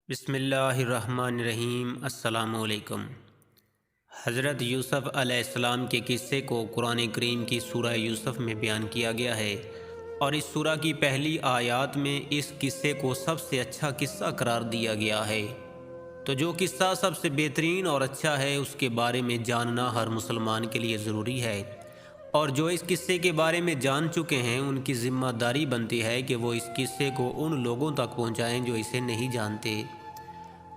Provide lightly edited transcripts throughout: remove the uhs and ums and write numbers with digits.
بسم اللہ الرحمن الرحیم۔ السلام علیکم۔ حضرت یوسف علیہ السلام کے قصے کو قرآن کریم کی سورہ یوسف میں بیان کیا گیا ہے، اور اس سورہ کی پہلی آیات میں اس قصے کو سب سے اچھا قصہ قرار دیا گیا ہے۔ تو جو قصہ سب سے بہترین اور اچھا ہے اس کے بارے میں جاننا ہر مسلمان کے لیے ضروری ہے، اور جو اس قصے کے بارے میں جان چکے ہیں ان کی ذمہ داری بنتی ہے کہ وہ اس قصے کو ان لوگوں تک پہنچائیں جو اسے نہیں جانتے،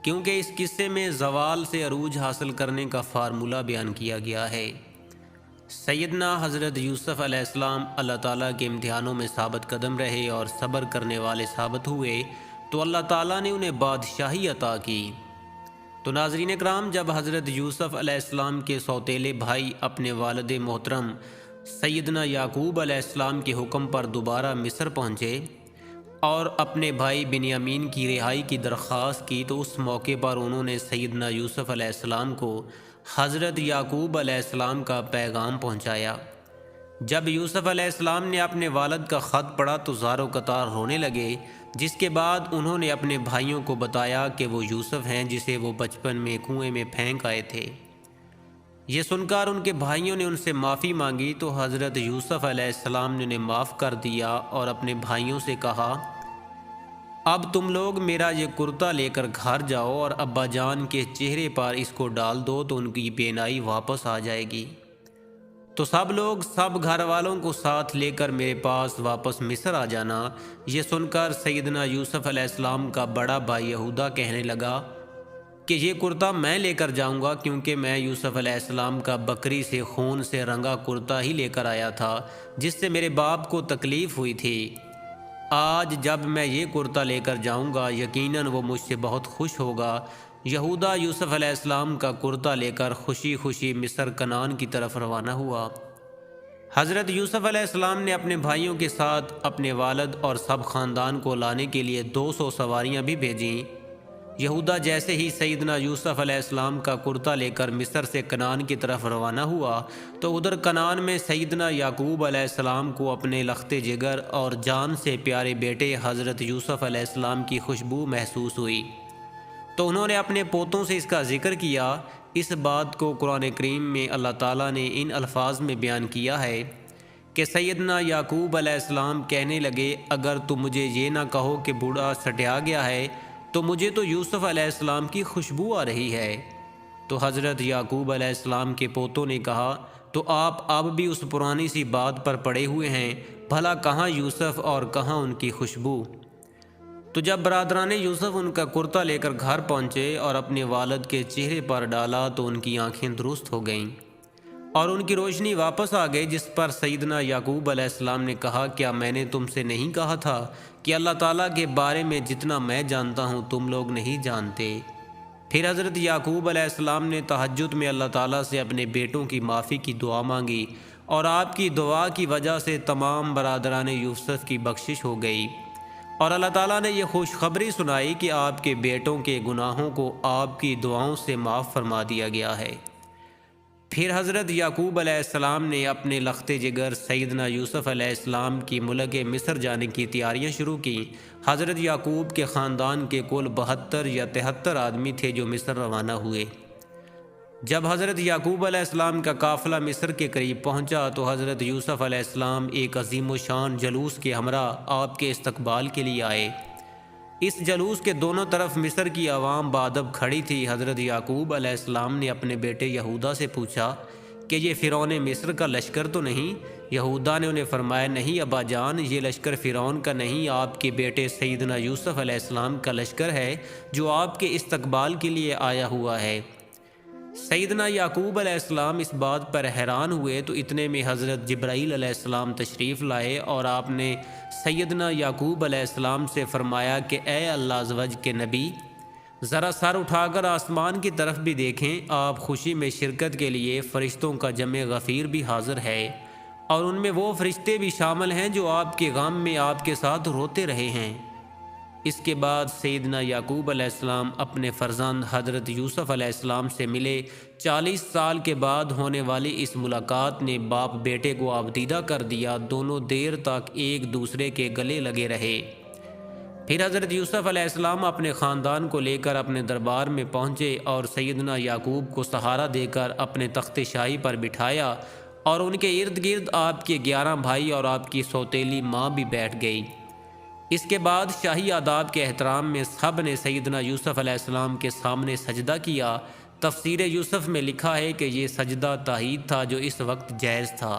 کیونکہ اس قصے میں زوال سے عروج حاصل کرنے کا فارمولہ بیان کیا گیا ہے۔ سیدنا حضرت یوسف علیہ السلام اللہ تعالیٰ کے امتحانوں میں ثابت قدم رہے اور صبر کرنے والے ثابت ہوئے تو اللہ تعالیٰ نے انہیں بادشاہی عطا کی۔ تو ناظرین اکرام، جب حضرت یوسف علیہ السلام کے سوتیلے بھائی اپنے والد محترم سیدنا یعقوب علیہ السلام کے حکم پر دوبارہ مصر پہنچے اور اپنے بھائی بنیامین کی رہائی کی درخواست کی، تو اس موقع پر انہوں نے سیدنا یوسف علیہ السلام کو حضرت یعقوب علیہ السلام کا پیغام پہنچایا۔ جب یوسف علیہ السلام نے اپنے والد کا خط پڑھا تو زار و قطار رونے لگے، جس کے بعد انہوں نے اپنے بھائیوں کو بتایا کہ وہ یوسف ہیں جسے وہ بچپن میں کنویں میں پھینک آئے تھے۔ یہ سن کر ان کے بھائیوں نے ان سے معافی مانگی تو حضرت یوسف علیہ السلام نے انہیں معاف کر دیا اور اپنے بھائیوں سے کہا، اب تم لوگ میرا یہ کرتا لے کر گھر جاؤ اور ابا جان کے چہرے پر اس کو ڈال دو تو ان کی بینائی واپس آ جائے گی۔ تو سب لوگ سب گھر والوں کو ساتھ لے کر میرے پاس واپس مصر آ جانا۔ یہ سن کر سیدنا یوسف علیہ السلام کا بڑا بھائی یہودا کہنے لگا کہ یہ کرتا میں لے کر جاؤں گا، کیونکہ میں یوسف علیہ السلام کا بکری سے خون سے رنگا کرتا ہی لے کر آیا تھا جس سے میرے باپ کو تکلیف ہوئی تھی۔ آج جب میں یہ کرتا لے کر جاؤں گا یقیناً وہ مجھ سے بہت خوش ہوگا۔ یہودا یوسف علیہ السلام کا کرتا لے کر خوشی خوشی مصر کنعان کی طرف روانہ ہوا۔ حضرت یوسف علیہ السلام نے اپنے بھائیوں کے ساتھ اپنے والد اور سب خاندان کو لانے کے لیے 200 سواریاں بھی بھیجیں۔ یہودا جیسے ہی سیدنا یوسف علیہ السلام کا کرتا لے کر مصر سے کنعان کی طرف روانہ ہوا تو ادھر کنعان میں سیدنا یعقوب علیہ السلام کو اپنے لخت جگر اور جان سے پیارے بیٹے حضرت یوسف علیہ السلام کی خوشبو محسوس ہوئی، تو انہوں نے اپنے پوتوں سے اس کا ذکر کیا۔ اس بات کو قرآن کریم میں اللہ تعالیٰ نے ان الفاظ میں بیان کیا ہے کہ سیدنا یعقوب علیہ السلام کہنے لگے، اگر تم مجھے یہ نہ کہو کہ بوڑھا سٹیا گیا ہے تو مجھے تو یوسف علیہ السلام کی خوشبو آ رہی ہے۔ تو حضرت یعقوب علیہ السلام کے پوتوں نے کہا، تو آپ اب بھی اس پرانی سی بات پر پڑے ہوئے ہیں، بھلا کہاں یوسف اور کہاں ان کی خوشبو؟ تو جب برادران یوسف ان کا کرتا لے کر گھر پہنچے اور اپنے والد کے چہرے پر ڈالا تو ان کی آنکھیں درست ہو گئیں اور ان کی روشنی واپس آ گئی، جس پر سیدنا یعقوب علیہ السلام نے کہا، کیا میں نے تم سے نہیں کہا تھا کہ اللہ تعالیٰ کے بارے میں جتنا میں جانتا ہوں تم لوگ نہیں جانتے؟ پھر حضرت یعقوب علیہ السلام نے تہجد میں اللہ تعالیٰ سے اپنے بیٹوں کی معافی کی دعا مانگی، اور آپ کی دعا کی وجہ سے تمام برادران یوسف کی بخشش ہو گئی، اور اللہ تعالیٰ نے یہ خوشخبری سنائی کہ آپ کے بیٹوں کے گناہوں کو آپ کی دعاؤں سے معاف فرما دیا گیا ہے۔ پھر حضرت یعقوب علیہ السلام نے اپنے لخت جگر سیدنا یوسف علیہ السلام کی ملک مصر جانے کی تیاریاں شروع کیں۔ حضرت یعقوب کے خاندان کے کل 72 یا 73 آدمی تھے جو مصر روانہ ہوئے۔ جب حضرت یعقوب علیہ السلام کا قافلہ مصر کے قریب پہنچا تو حضرت یوسف علیہ السلام ایک عظیم و شان جلوس کے ہمراہ آپ کے استقبال کے لیے آئے۔ اس جلوس کے دونوں طرف مصر کی عوام بادب کھڑی تھی۔ حضرت یعقوب علیہ السلام نے اپنے بیٹے یہودا سے پوچھا کہ یہ فرعون مصر کا لشکر تو نہیں؟ یہودا نے انہیں فرمایا، نہیں ابا جان، یہ لشکر فرعون کا نہیں، آپ کے بیٹے سیدنا یوسف علیہ السلام کا لشکر ہے جو آپ کے استقبال کے لیے آیا ہوا ہے۔ سیدنا یعقوب علیہ السلام اس بات پر حیران ہوئے تو اتنے میں حضرت جبرائیل علیہ السلام تشریف لائے اور آپ نے سیدنا یعقوب علیہ السلام سے فرمایا کہ اے اللہ عز و جل کے نبی، ذرا سر اٹھا کر آسمان کی طرف بھی دیکھیں، آپ خوشی میں شرکت کے لیے فرشتوں کا جمع غفیر بھی حاضر ہے، اور ان میں وہ فرشتے بھی شامل ہیں جو آپ کے غم میں آپ کے ساتھ روتے رہے ہیں۔ اس کے بعد سیدنا یعقوب علیہ السلام اپنے فرزند حضرت یوسف علیہ السلام سے ملے۔ 40 سال کے بعد ہونے والی اس ملاقات نے باپ بیٹے کو آبدیدہ کر دیا، دونوں دیر تک ایک دوسرے کے گلے لگے رہے۔ پھر حضرت یوسف علیہ السلام اپنے خاندان کو لے کر اپنے دربار میں پہنچے اور سیدنا یعقوب کو سہارا دے کر اپنے تخت شاہی پر بٹھایا، اور ان کے ارد گرد آپ کے 11 بھائی اور آپ کی سوتیلی ماں بھی بیٹھ گئی۔ اس کے بعد شاہی آداب کے احترام میں سب نے سیدنا یوسف علیہ السلام کے سامنے سجدہ کیا۔ تفسیر یوسف میں لکھا ہے کہ یہ سجدہ تحید تھا جو اس وقت جائز تھا۔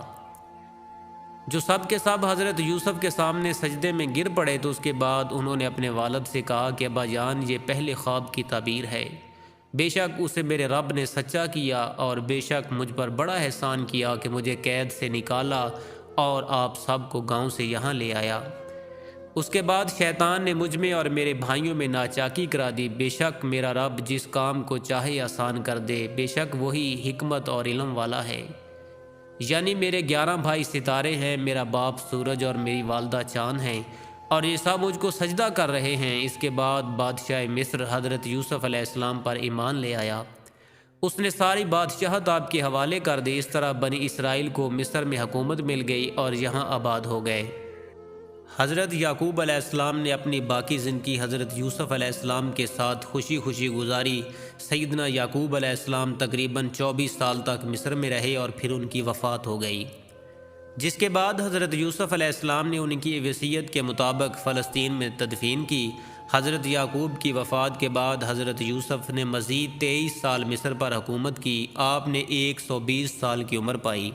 جو سب کے سب حضرت یوسف کے سامنے سجدے میں گر پڑے تو اس کے بعد انہوں نے اپنے والد سے کہا کہ ابا جان، یہ پہلے خواب کی تعبیر ہے، بے شک اسے میرے رب نے سچا کیا، اور بے شک مجھ پر بڑا احسان کیا کہ مجھے قید سے نکالا اور آپ سب کو گاؤں سے یہاں لے آیا۔ اس کے بعد شیطان نے مجھ میں اور میرے بھائیوں میں ناچاکی کرا دی۔ بے شک میرا رب جس کام کو چاہے آسان کر دے، بے شک وہی حکمت اور علم والا ہے۔ یعنی میرے 11 بھائی ستارے ہیں، میرا باپ سورج اور میری والدہ چاند ہیں، اور یہ سب مجھ کو سجدہ کر رہے ہیں۔ اس کے بعد بادشاہ مصر حضرت یوسف علیہ السلام پر ایمان لے آیا۔ اس نے ساری بادشاہت آپ کے حوالے کر دی۔ اس طرح بنی اسرائیل کو مصر میں حکومت مل گئی اور یہاں آباد ہو گئے۔ حضرت یعقوب علیہ السلام نے اپنی باقی زندگی حضرت یوسف علیہ السلام کے ساتھ خوشی خوشی گزاری۔ سیدنا یعقوب علیہ السلام تقریباً 24 سال تک مصر میں رہے اور پھر ان کی وفات ہو گئی، جس کے بعد حضرت یوسف علیہ السلام نے ان کی وصیت کے مطابق فلسطین میں تدفین کی۔ حضرت یعقوب کی وفات کے بعد حضرت یوسف نے مزید 23 سال مصر پر حکومت کی۔ آپ نے 120 سال کی عمر پائی۔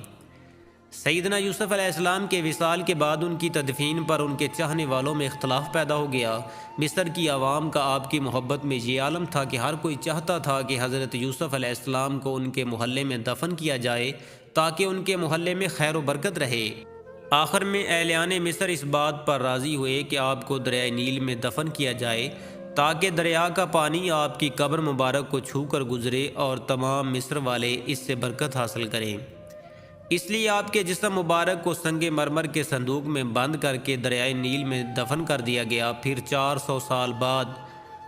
سیدنا یوسف علیہ السلام کے وصال کے بعد ان کی تدفین پر ان کے چاہنے والوں میں اختلاف پیدا ہو گیا۔ مصر کی عوام کا آپ کی محبت میں یہ عالم تھا کہ ہر کوئی چاہتا تھا کہ حضرت یوسف علیہ السلام کو ان کے محلے میں دفن کیا جائے تاکہ ان کے محلے میں خیر و برکت رہے۔ آخر میں اہلیان مصر اس بات پر راضی ہوئے کہ آپ کو دریائے نیل میں دفن کیا جائے تاکہ دریا کا پانی آپ کی قبر مبارک کو چھو کر گزرے اور تمام مصر والے اس سے برکت حاصل کریں۔ اس لیے آپ کے جسم مبارک کو سنگ مرمر کے صندوق میں بند کر کے دریائے نیل میں دفن کر دیا گیا۔ پھر 400 سال بعد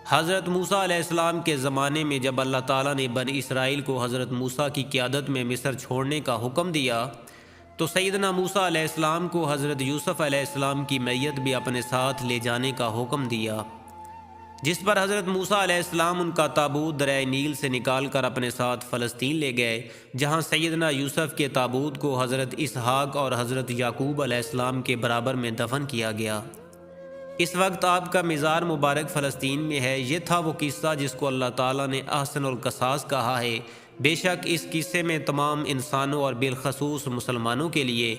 حضرت موسیٰ علیہ السلام کے زمانے میں جب اللہ تعالیٰ نے بنی اسرائیل کو حضرت موسیٰ کی قیادت میں مصر چھوڑنے کا حکم دیا تو سیدنا موسیٰ علیہ السلام کو حضرت یوسف علیہ السلام کی میت بھی اپنے ساتھ لے جانے کا حکم دیا، جس پر حضرت موسیٰ علیہ السلام ان کا تابوت دریائے نیل سے نکال کر اپنے ساتھ فلسطین لے گئے، جہاں سیدنا یوسف کے تابوت کو حضرت اسحاق اور حضرت یعقوب علیہ السلام کے برابر میں دفن کیا گیا۔ اس وقت آپ کا مزار مبارک فلسطین میں ہے۔ یہ تھا وہ قصہ جس کو اللہ تعالیٰ نے احسن القصاص کہا ہے۔ بے شک اس قصے میں تمام انسانوں اور بالخصوص مسلمانوں کے لیے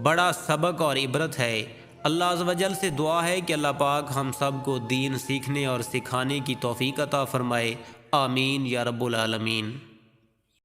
بڑا سبق اور عبرت ہے۔ اللہ عز و جل سے دعا ہے کہ اللہ پاک ہم سب کو دین سیکھنے اور سکھانے کی توفیق عطا فرمائے۔ آمین یا رب العالمین۔